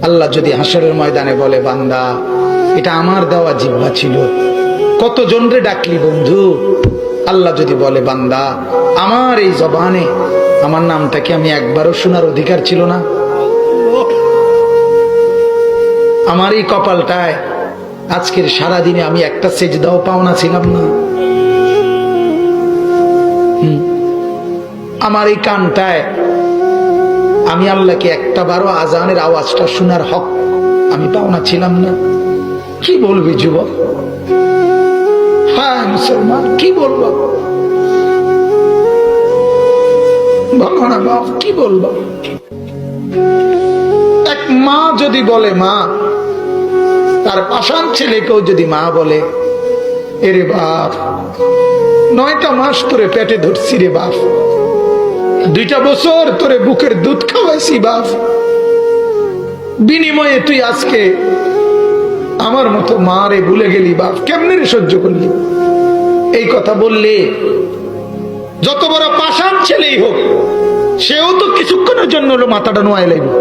আল্লাহ যদি হাসরের ময়দানে বলে, বান্দা এটা আমার দেওয়া জিহ্বা ছিল, কত জনরে ডাকলি বন্ধু। আল্লাহ যদি বলে, বান্দা আমার এই জবানে আমার নামটা কি আমি একবারও শোনার অধিকার ছিল না? আমার এই কপালটায় আজকের সারাদিনে আমি একটা সেজদাও পাওনা ছিলাম না? আমার এই কানটায় আমি আল্লাহকে একটা বারো আজানের আওয়াজটা শোনার হক আমি পাওনা ছিলাম না? কি বলবি যুবক? হ্যাঁ মুসলমান, কি বলবো? বলো না বাপ, কি বলবো? এক মা যদি বলে, মা তার পাষাণ ছেলেকেও যদি মা বলে, এরে বাপ 9টা মাস তোরে পেটে ধরছি রে বাপ, 2টা বছর তোরে বুকের দুধ খাওয়াইছি বাপ, বিনিময়ে তুই আজকে আমার মতো মা রে ভুলে গেলি বাপ, কেমনে রে সহ্য করলি? এই কথা বললে যত বড় পাষাণ ছেলেই হোক, সেও তো কিছুক্ষণের জন্য মাথাটা নোয়াই লাগবে।